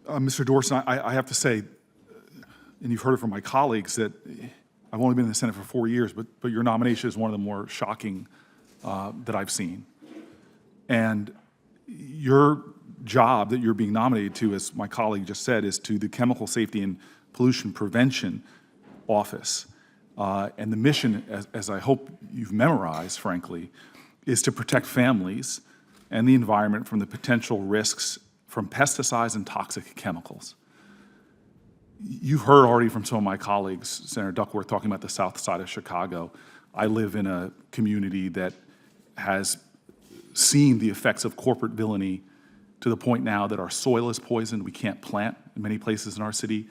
Mr. Dourson, I have to say, and you've heard it from my colleagues, that I've only been in the Senate for 4 years, but your nomination is one of the more shocking that I've seen. And your job that you're being nominated to, as my colleague just said, is to the Chemical Safety and Pollution Prevention Office. And the mission, as I hope you've memorized, frankly, is to protect families and the environment from the potential risks from pesticides and toxic chemicals. You've heard already from some of my colleagues, Senator Duckworth, talking about the south side of Chicago. I live in a community that has seen the effects of corporate villainy to the point now that our soil is poisoned. We can't plant in many places in our city.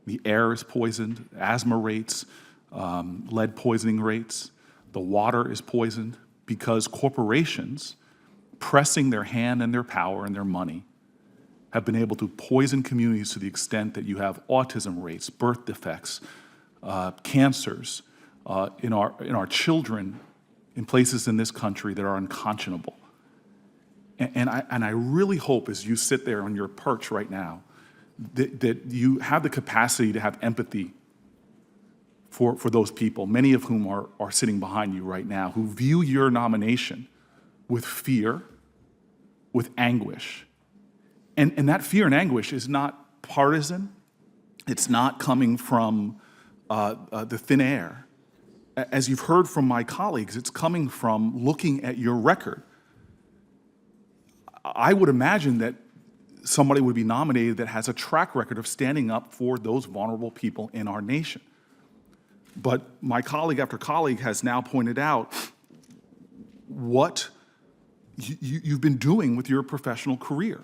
The air is poisoned, asthma rates, lead poisoning rates. The water is poisoned because corporations, pressing their hand and their power and their money, have been able to poison communities to the extent that you have autism rates, birth defects, cancers in our children in places in this country that are unconscionable. And I really hope, as you sit there on your perch right now, that you have the capacity to have empathy for those people, many of whom are sitting behind you right now, who view your nomination with fear, with anguish. And that fear and anguish is not partisan. It's not coming from the thin air. As you've heard from my colleagues, it's coming from looking at your record. I would imagine that somebody would be nominated that has a track record of standing up for those vulnerable people in our nation. But my colleague after colleague has now pointed out what you've been doing with your professional career.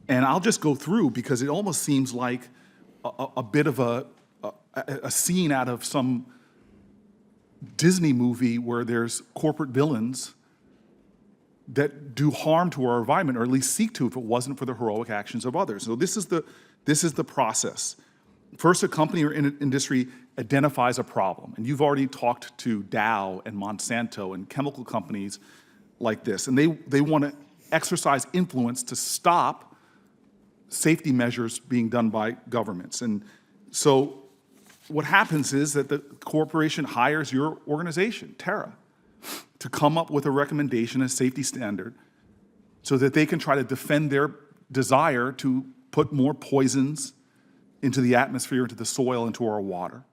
And I'll just go through because it almost seems like a bit of a scene out of some Disney movie where there's corporate villains that do harm to our environment, or at least seek to if it wasn't for the heroic actions of others. So this is the process. First, a company or industry identifies a problem. And you've already talked to Dow and Monsanto and chemical companies like this. And they want to exercise influence to stop safety measures being done by governments. And so what happens is that the corporation hires your organization, Terra, to come up with a recommendation, a safety standard, so that they can try to defend their desire to put more poisons into the atmosphere, into the soil, into our water.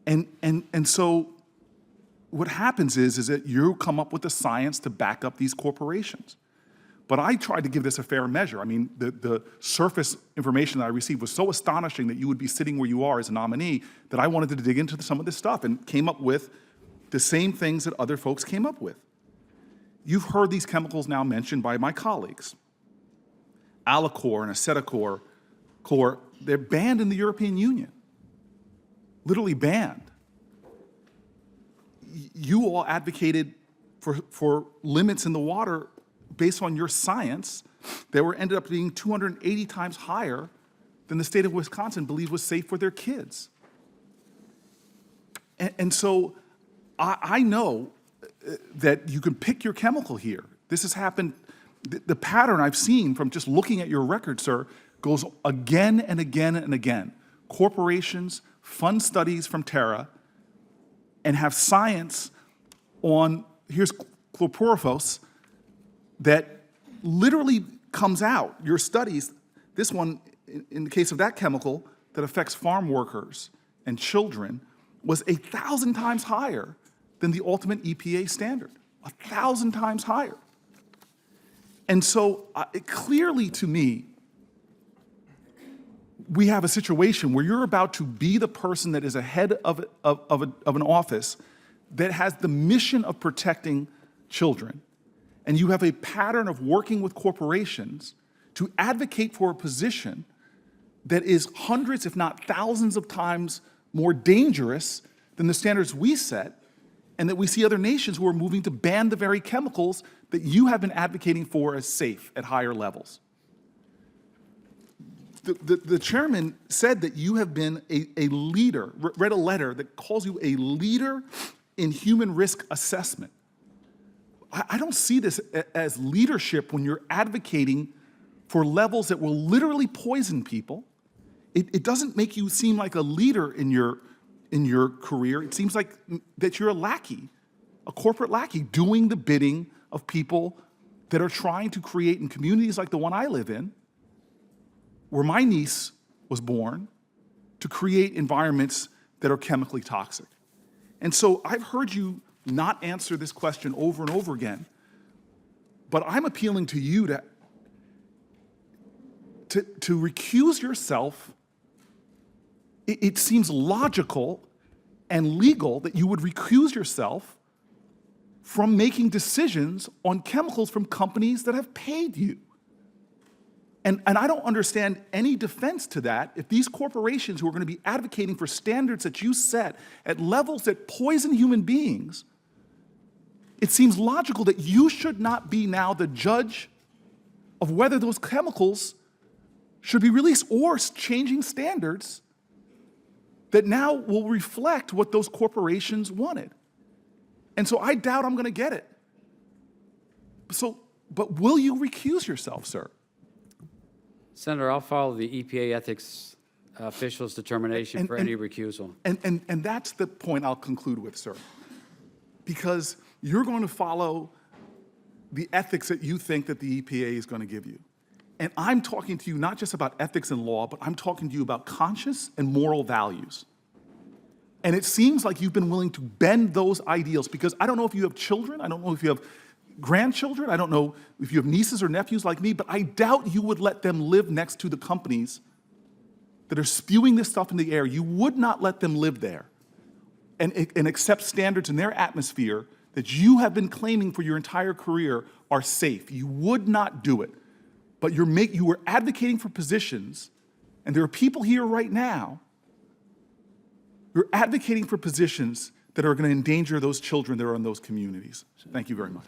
And so what happens is that you come up with the science to back up these corporations. But I tried to give this a fair measure. I mean, the surface information that I received was so astonishing that you would be sitting where you are as a nominee that I wanted to dig into some of this stuff and came up with the same things that other folks came up with. You've heard these chemicals now mentioned by my colleagues. Alacor and acetocor, they're banned in the European Union, literally banned. You all advocated for limits in the water based on your science that ended up being 280 times higher than the state of Wisconsin believed was safe for their kids. And so I know that you can pick your chemical here. This has happened. The pattern I've seen from just looking at your record, sir, goes again and again and again. Corporations fund studies from Terra and have science on, here's chlorpyrifos, that literally comes out, your studies, this one, in the case of that chemical that affects farm workers and children, was 1,000 times higher than the ultimate EPA standard, 1,000 times higher. And so clearly to me, we have a situation where you're about to be the person that is ahead of an office that has the mission of protecting children. And you have a pattern of working with corporations to advocate for a position that is hundreds, if not thousands of times more dangerous than the standards we set, and that we see other nations who are moving to ban the very chemicals that you have been advocating for as safe at higher levels. The chairman said that you have been a leader, read a letter that calls you a leader in human risk assessment. I don't see this as leadership when you're advocating for levels that will literally poison people. It doesn't make you seem like a leader in your career. It seems like that you're a lackey, a corporate lackey, doing the bidding of people that are trying to create in communities like the one I live in, where my niece was born, to create environments that are chemically toxic. And so I've heard you not answer this question over and over again, but I'm appealing to you to recuse yourself. It seems logical and legal that you would recuse yourself from making decisions on chemicals from companies that have paid you. And I don't understand any defense to that if these corporations who are going to be advocating for standards that you set at levels that poison human beings, it seems logical that you should not be now the judge of whether those chemicals should be released or changing standards that now will reflect what those corporations wanted. And so I doubt I'm going to get it. But will you recuse yourself, sir? Senator, I'll follow the EPA ethics official's determination for any recusal. And that's the point I'll conclude with, sir. Because you're going to follow the ethics that you think that the EPA is going to give you. And I'm talking to you not just about ethics and law, but I'm talking to you about conscience and moral values. And it seems like you've been willing to bend those ideals, because I don't know if you have children, I don't know if you have grandchildren, I don't know if you have nieces or nephews like me, but I doubt you would let them live next to the companies that are spewing this stuff in the air. You would not let them live there and accept standards in their atmosphere that you have been claiming for your entire career are safe. You would not do it. But you were advocating for positions, and there are people here right now, you're advocating for positions that are going to endanger those children that are in those communities. Thank you very much.